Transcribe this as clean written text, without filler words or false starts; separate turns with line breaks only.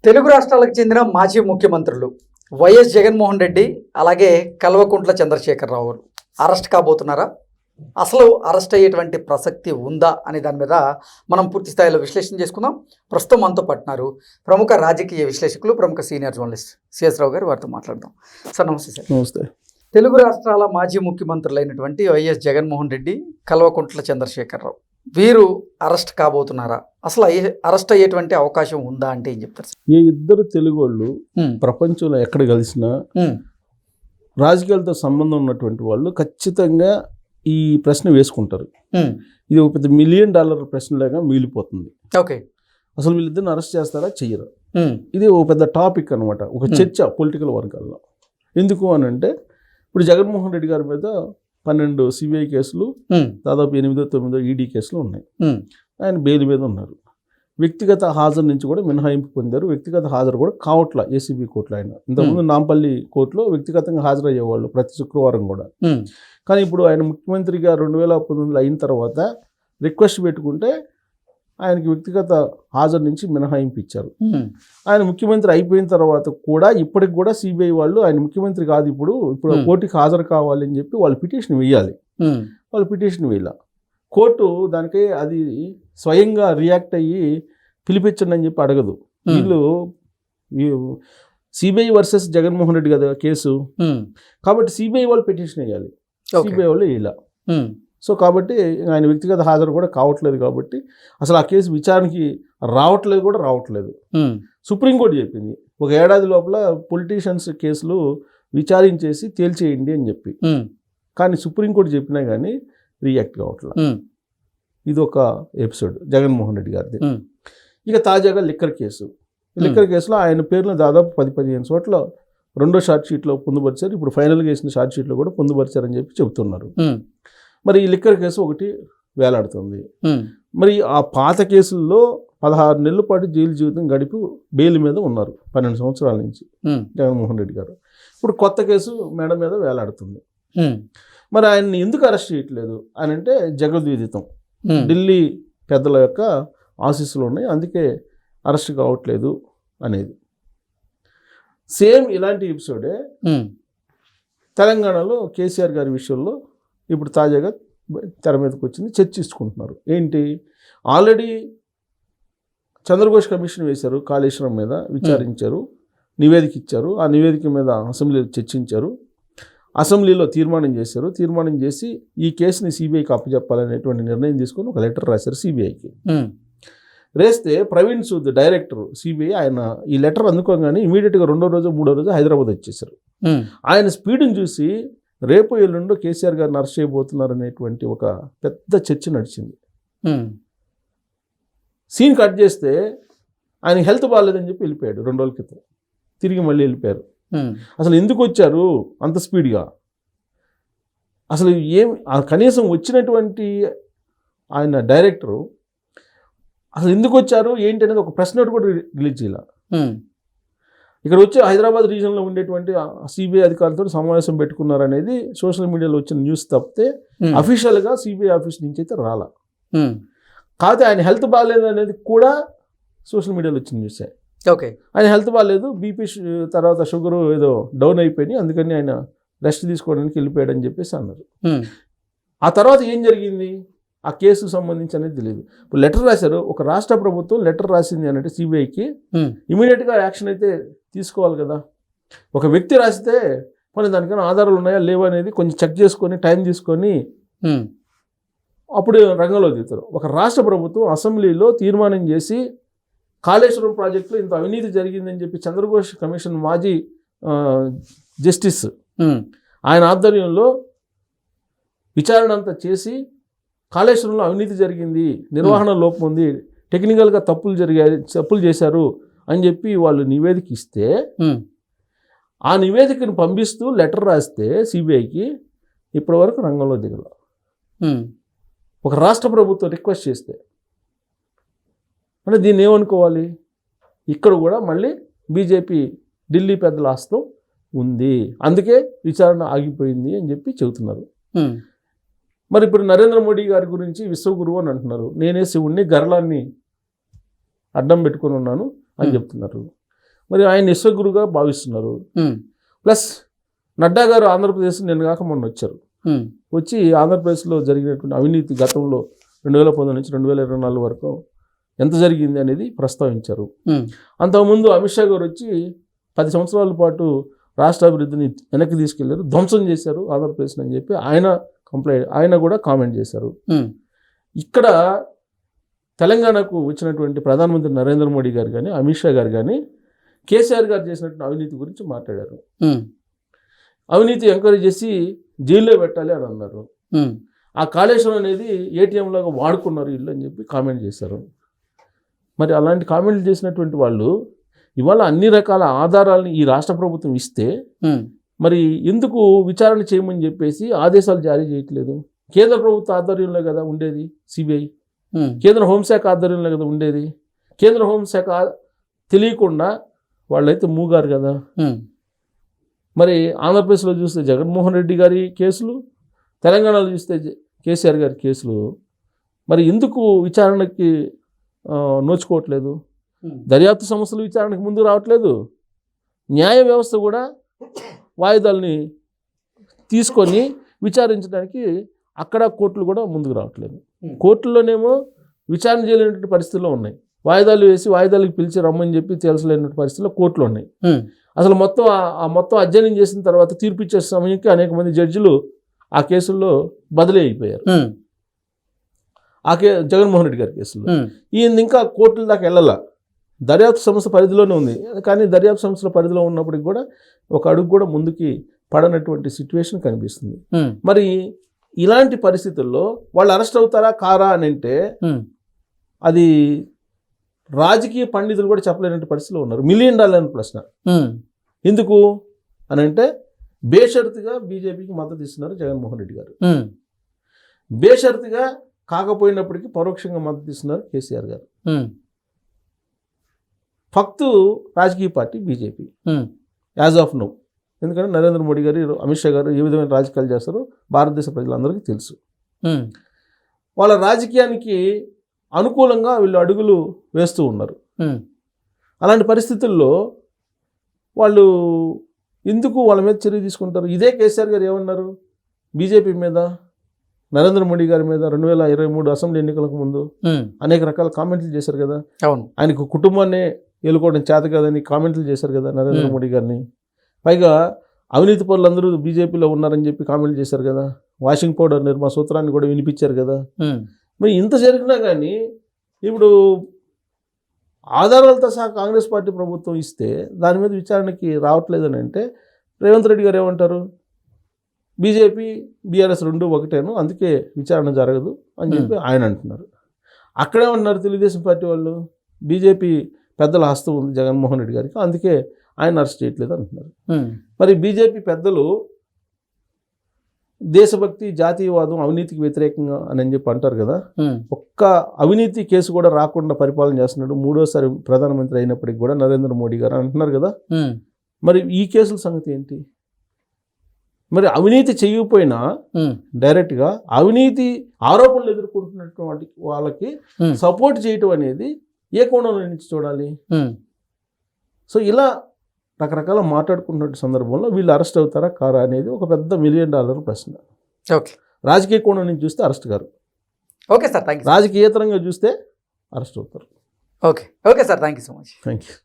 తెలుగు రాష్ట్రాలకు చెందిన మాజీ ముఖ్యమంత్రులు వైఎస్ జగన్మోహన్ రెడ్డి అలాగే కల్వకుంట్ల చంద్రశేఖరరావు అరెస్ట్ కాబోతున్నారా? అసలు అరెస్ట్ అయ్యేటువంటి ప్రసక్తి ఉందా అనే దాని మీద మనం పూర్తి స్థాయిలో విశ్లేషణ చేసుకుందాం. ప్రస్తుతం మనతో పట్టినారు ప్రముఖ రాజకీయ విశ్లేషకులు, ప్రముఖ సీనియర్ జర్నలిస్ట్ సిఎస్ రావు గారు. వారితో మాట్లాడదాం. సార్ నమస్తే. సార్ నమస్తే. తెలుగు రాష్ట్రాల మాజీ ముఖ్యమంత్రులైనటువంటి వైఎస్ జగన్మోహన్ రెడ్డి, కల్వకుంట్ల చంద్రశేఖరరావు వీరు అరెస్ట్ కాబోతున్నారా? అసలు అరెస్ట్ అయ్యేటువంటి అవకాశం ఉందా అంటే ఏం చెప్తారు?
ఏ ఇద్దరు తెలుగు వాళ్ళు ప్రపంచంలో ఎక్కడ కలిసినా రాజకీయాలతో సంబంధం ఉన్నటువంటి వాళ్ళు ఖచ్చితంగా ఈ ప్రశ్న వేసుకుంటారు. ఇది ఒక పెద్ద $1 మిలియన్ ప్రశ్నలాగా మిగిలిపోతుంది.
ఓకే,
అసలు వీళ్ళిద్దరిని అరెస్ట్ చేస్తారా చెయ్యరా? ఇది ఒక పెద్ద టాపిక్ అనమాట, ఒక చర్చ పొలిటికల్ వర్గాల్లో. ఎందుకు అని అంటే ఇప్పుడు జగన్మోహన్ రెడ్డి గారి మీద 12 సిబిఐ కేసులు, దాదాపు 8-9 ఈడీ కేసులు ఉన్నాయి. ఆయన బెయిల్ మీద ఉన్నారు. వ్యక్తిగత హాజరు నుంచి కూడా మినహాయింపు పొందారు. వ్యక్తిగత హాజరు కూడా కావట్ల ఏసీబీ కోర్టులో. ఆయన ఇంతకుముందు నాంపల్లి కోర్టులో వ్యక్తిగతంగా హాజరయ్యేవాళ్ళు ప్రతి శుక్రవారం కూడా. కానీ ఇప్పుడు ఆయన ముఖ్యమంత్రిగా 2019 అయిన తర్వాత రిక్వెస్ట్ పెట్టుకుంటే ఆయనకి వ్యక్తిగత హాజరు నుంచి మినహాయింపు ఇచ్చారు. ఆయన ముఖ్యమంత్రి అయిపోయిన తర్వాత కూడా ఇప్పటికి కూడా సిబిఐ వాళ్ళు ఆయన ముఖ్యమంత్రి కాదు, ఇప్పుడు కోర్టుకి హాజరు కావాలని చెప్పి వాళ్ళు పిటిషన్ వేయాలి. వాళ్ళు పిటిషన్ వేయాల. కోర్టు దానికి అది స్వయంగా రియాక్ట్ అయ్యి పిలిపించండి అని చెప్పి అడగదు. వీళ్ళు సిబిఐ వర్సెస్ జగన్మోహన్ రెడ్డి కదా కేసు, కాబట్టి సిబిఐ వాళ్ళు పిటిషన్ వేయాలి, సిబిఐ వాళ్ళు వేయాల. సో కాబట్టి ఆయన వ్యక్తిగత హాజరు కూడా కావట్లేదు. కాబట్టి అసలు ఆ కేసు విచారణకి రావట్లేదు. సుప్రీంకోర్టు చెప్పింది 1 ఏడాది లోపల పొలిటీషియన్స్ కేసులు విచారించేసి తేల్చేయండి అని చెప్పి. కానీ సుప్రీంకోర్టు చెప్పినా కానీ రియాక్ట్ కావట్లేదు. ఇది ఒక ఎపిసోడ్ జగన్మోహన్ రెడ్డి గారిది. ఇక తాజాగా లిక్కర్ కేసులో ఆయన పేరులో దాదాపు 10-15 చోట్ల రెండో షార్ట్ షీట్లో పొందుపరిచారు. ఇప్పుడు ఫైనల్గా వేసిన షార్ట్ షీట్లో కూడా పొందుపరిచారని చెప్పి చెబుతున్నారు. మరి ఈ లిక్కర్ కేసు ఒకటి వేలాడుతుంది. మరి ఆ పాత కేసుల్లో 16 నెలల పాటు జైలు జీవితం గడిపి బెయిల్ మీద ఉన్నారు 12 సంవత్సరాల నుంచి జగన్మోహన్ రెడ్డి గారు. ఇప్పుడు కొత్త కేసు మేడ మీద వేలాడుతుంది. మరి ఆయన్ని ఎందుకు అరెస్ట్ చేయట్లేదు అని అంటే జగద్విదితం. ఢిల్లీ పెద్దల యొక్క ఆశీస్సులు ఉన్నాయి, అందుకే అరెస్ట్ కావట్లేదు అనేది. సేమ్ ఇలాంటి ఎపిసోడే తెలంగాణలో కేసీఆర్ గారి విషయంలో ఇప్పుడు తాజాగా తెర మీదకి వచ్చింది. చర్చించుకుంటున్నారు. ఏంటి, ఆల్రెడీ చంద్రఘోష్ కమిషన్ వేశారు, కాళేశ్వరం మీద విచారించారు, నివేదిక ఇచ్చారు. ఆ నివేదిక మీద అసెంబ్లీలో చర్చించారు, అసెంబ్లీలో తీర్మానం చేసి ఈ కేసుని సిబిఐకి అప్పచెప్పాలనేటువంటి నిర్ణయం తీసుకొని ఒక లెటర్ రాశారు సిబిఐకి. వేస్తే ప్రవీణ్ సూద్ డైరెక్టర్ సిబిఐ, ఆయన ఈ లెటర్ అందుకోగానే ఇమీడియట్గా 2వ రోజు 3వ రోజు హైదరాబాద్ వచ్చేసారు. ఆయన స్పీడ్ని చూసి రేపు ఎల్లుండో కేసీఆర్ గారిని అరెస్ట్ చేయబోతున్నారు అనేటువంటి ఒక పెద్ద చర్చ నడిచింది. సీన్ కట్ చేస్తే ఆయన హెల్త్ బాగాలేదని చెప్పి వెళ్ళిపోయాడు 2 రోజుల క్రితం. తిరిగి మళ్ళీ వెళ్ళిపోయారు. అసలు ఎందుకు వచ్చారు అంత స్పీడ్గా? అసలు కనీసం వచ్చినటువంటి ఆయన డైరెక్టరు అసలు ఎందుకు వచ్చారు ఏంటి అనేది ఒక ప్రెస్ నోట్ కూడా రిలీజ్ చేయాల. ఇక్కడ వచ్చి హైదరాబాద్ రీజన్లో ఉండేటువంటి సిబిఐ అధికారులతో సమావేశం పెట్టుకున్నారనేది సోషల్ మీడియాలో వచ్చిన న్యూస్ తప్పితే అఫీషియల్గా సిబిఐ ఆఫీస్ నుంచి అయితే రాలా. కాకపోతే ఆయన హెల్త్ బాగాలేదు అనేది కూడా సోషల్ మీడియాలో వచ్చిన న్యూసే.
ఓకే,
ఆయన హెల్త్ బాగాలేదు, బీపీ తర్వాత షుగర్ ఏదో డౌన్ అయిపోయినాయి, అందుకని ఆయన రెస్ట్ తీసుకోవడానికి వెళ్ళిపోయాడని చెప్పేసి అన్నారు. ఆ తర్వాత ఏం జరిగింది ఆ కేసుకు సంబంధించి అనేది తెలియదు. ఇప్పుడు లెటర్ రాశారు, ఒక రాష్ట్ర ప్రభుత్వం లెటర్ రాసింది అని అంటే సిబిఐకి ఇమీడియట్గా యాక్షన్ అయితే తీసుకోవాలి కదా. ఒక వ్యక్తి రాస్తే కొన్ని దానికైనా ఆధారాలు ఉన్నాయా లేవా అనేది కొంచెం చెక్ చేసుకొని టైం తీసుకొని అప్పుడు రంగంలో దిగుతారు. ఒక రాష్ట్ర ప్రభుత్వం అసెంబ్లీలో తీర్మానం చేసి కాళేశ్వరం ప్రాజెక్టులో ఇంత అవినీతి జరిగిందని చెప్పి చంద్రఘోష్ కమిషన్ మాజీ జస్టిస్ ఆయన ఆధ్వర్యంలో విచారణ అంతా చేసి కాళేశ్వరంలో అవినీతి జరిగింది, నిర్వహణ లోపం ఉంది, టెక్నికల్గా తప్పులు చేశారు అని చెప్పి వాళ్ళు నివేదిక ఇస్తే ఆ నివేదికను పంపిస్తూ లెటర్ రాస్తే సిబిఐకి ఇప్పటి వరకు రంగంలో దిగల. ఒక రాష్ట్ర ప్రభుత్వం రిక్వెస్ట్ చేస్తే అంటే దీన్ని ఏమనుకోవాలి? ఇక్కడ కూడా మళ్ళీ బీజేపీ ఢిల్లీ పెద్దల హస్తం ఉంది, అందుకే విచారణ ఆగిపోయింది అని చెప్పి చెబుతున్నారు. మరి ఇప్పుడు నరేంద్ర మోడీ గారి గురించి విశ్వగురువు అని అంటున్నారు. నేనే శివుణ్ణి గరళాన్ని అడ్డం పెట్టుకొని ఉన్నాను అని చెప్తున్నారు. మరి ఆయన విశ్వగురుగా భావిస్తున్నారు. ప్లస్ నడ్డా గారు ఆంధ్రప్రదేశ్ నిన్న కాక మొన్న వచ్చారు. వచ్చి ఆంధ్రప్రదేశ్లో జరిగినటువంటి అవినీతి గతంలో 2019 నుంచి 2024 వరకు ఎంత జరిగింది అనేది ప్రస్తావించారు. అంతకుముందు అమిత్ షా గారు వచ్చి 10 సంవత్సరాల పాటు రాష్ట్ర అభివృద్ధిని వెనక్కి తీసుకెళ్లారు, ధ్వంసం చేశారు ఆంధ్రప్రదేశ్ అని చెప్పి ఆయన కూడా కామెంట్ చేశారు. ఇక్కడ తెలంగాణకు వచ్చినటువంటి ప్రధానమంత్రి నరేంద్ర మోడీ గారు కానీ అమిత్ షా గారు కానీ కేసీఆర్ గారు చేసినటువంటి అవినీతి గురించి మాట్లాడారు. అవినీతి ఎంక్వైరీ చేసి జైల్లో పెట్టాలి అని అన్నారు. ఆ కాళేశ్వరం అనేది ఏటీఎం లాగా వాడుకున్నారు ఇల్లు అని చెప్పి కామెంట్ చేశారు. మరి అలాంటి కామెంట్లు చేసినటువంటి వాళ్ళు ఇవాళ అన్ని రకాల ఆధారాలను ఈ రాష్ట్ర ప్రభుత్వం ఇస్తే మరి ఎందుకు విచారణ చేయమని చెప్పేసి ఆదేశాలు జారీ చేయట్లేదు? కేంద్ర ప్రభుత్వ ఆధ్వర్యంలో కదా ఉండేది సిబిఐ, కేంద్ర హోంశాఖ ఆధ్వర్యంలో కదా ఉండేది. కేంద్ర హోంశాఖ తెలియకుండా వాళ్ళైతే మూగారు కదా. మరి ఆంధ్రప్రదేశ్లో చూస్తే జగన్మోహన్ రెడ్డి గారి కేసులు, తెలంగాణలో చూస్తే కేసీఆర్ గారి కేసులు మరి ఎందుకు విచారణకి నోచుకోవట్లేదు? దర్యాప్తు సంస్థలు విచారణకు ముందు రావట్లేదు. న్యాయ వ్యవస్థ కూడా వాయిదాలని తీసుకొని విచారించడానికి అక్కడ కోర్టులు కూడా ముందుకు రావట్లేదు. కోర్టుల్లోనేమో విచారణ చేయలేనటువంటి పరిస్థితుల్లో ఉన్నాయి. వాయిదాలు వేసి వాయిదాలకు పిలిచి రమ్మని చెప్పి తేల్చలేనటువంటి పరిస్థితుల్లో కోర్టులు ఉన్నాయి. అసలు మొత్తం అధ్యయనం చేసిన తర్వాత తీర్పు ఇచ్చే సమయానికి అనేక మంది జడ్జిలు ఆ కేసుల్లో బదిలీ అయిపోయారు. జగన్మోహన్ రెడ్డి గారి కేసులో ఈయన ఇంకా కోర్టుల దాకా వెళ్ళాల. దర్యాప్తు సంస్థ పరిధిలోనే ఉంది, కానీ దర్యాప్తు సంస్థల పరిధిలో ఉన్నప్పటికి కూడా ఒక అడుగు కూడా ముందుకి పడనటువంటి సిచ్యువేషన్ కనిపిస్తుంది. మరి ఇలాంటి పరిస్థితుల్లో వాళ్ళు అరెస్ట్ అవుతారా కారా అని అంటే అది రాజకీయ పండితులు కూడా చెప్పలేనటువంటి పరిస్థితిలో ఉన్నారు. $1 మిలియన్ ప్రశ్న ఎందుకు అని అంటే బేషరతుగా బీజేపీకి మద్దతు ఇస్తున్నారు జగన్మోహన్ రెడ్డి గారు. బేషరతుగా కాకపోయినప్పటికీ పరోక్షంగా మద్దతు ఇస్తున్నారు కేసీఆర్ గారు. ఫక్తు రాజకీయ party BJP as of now. ఎందుకంటే నరేంద్ర మోడీ గారు, అమిత్ షా గారు ఏ విధమైన రాజకీయాలు చేస్తారో భారతదేశ ప్రజలందరికీ తెలుసు. వాళ్ళ రాజకీయానికి అనుకూలంగా వీళ్ళు అడుగులు వేస్తూ ఉన్నారు. అలాంటి పరిస్థితుల్లో వాళ్ళు ఎందుకు వాళ్ళ మీద చర్య తీసుకుంటారు? ఇదే కేసీఆర్ గారు ఏమన్నారు బీజేపీ మీద, నరేంద్ర మోడీ గారి మీద 2023 అసెంబ్లీ ఎన్నికలకు ముందు అనేక రకాల కామెంట్లు చేశారు కదా. ఆయనకు కుటుంబాన్ని ఏలుకోవడం చేత కదని కామెంట్లు చేశారు కదా నరేంద్ర మోడీ గారిని. పైగా అవినీతి పరులందరూ బీజేపీలో ఉన్నారని చెప్పి కామెంట్లు చేశారు కదా. వాషింగ్ పౌడర్ నిర్మా సూత్రాన్ని కూడా వినిపించారు కదా. మరి ఇంత జరిగినా కానీ ఇప్పుడు ఆధారాలతో సహా కాంగ్రెస్ పార్టీ ప్రభుత్వం ఇస్తే దాని మీద విచారణకి రావట్లేదని అంటే రేవంత్ రెడ్డి గారు ఏమంటారు? బీజేపీ బీఆర్ఎస్ 2 ఒకటేను, అందుకే విచారణ జరగదు అని చెప్పి ఆయన అంటున్నారు. అక్కడేమంటున్నారు తెలుగుదేశం పార్టీ వాళ్ళు? బీజేపీ పెద్దల హస్తం ఉంది జగన్మోహన్ రెడ్డి గారికి, అందుకే ఆయన అరెస్ట్ చేయట్లేదు అంటున్నారు. మరి బీజేపీ పెద్దలు దేశభక్తి, జాతీయవాదం, అవినీతికి వ్యతిరేకంగా అని చెప్పి అంటారు కదా. ఒక్క అవినీతి కేసు కూడా రాకుండా పరిపాలన చేస్తున్నాడు 3వ ప్రధానమంత్రి అయినప్పటికీ కూడా నరేంద్ర మోడీ గారు అంటున్నారు కదా. మరి ఈ కేసుల సంగతి ఏంటి? మరి అవినీతి చేయకపోయినా డైరెక్ట్గా అవినీతి ఆరోపణలు ఎదుర్కొంటున్నటువంటి వాళ్ళకి సపోర్ట్ చేయటం అనేది ఏ కోణంలో నుంచి చూడాలి? సో ఇలా రకరకాల మాట్లాడుకున్న సందర్భంలో వీళ్ళు అరెస్ట్ అవుతారా కారా అనేది ఒక పెద్ద $1 మిలియన్ ప్రశ్న.
ఓకే,
రాజకీయ కోణం నుంచి చూస్తే అరెస్ట్ గారు,
ఓకే సార్, థ్యాంక్ యూ.
రాజకీయేతరంగా చూస్తే అరెస్ట్ అవుతారు.
Okay, okay sir, thank you so much.
Thank you.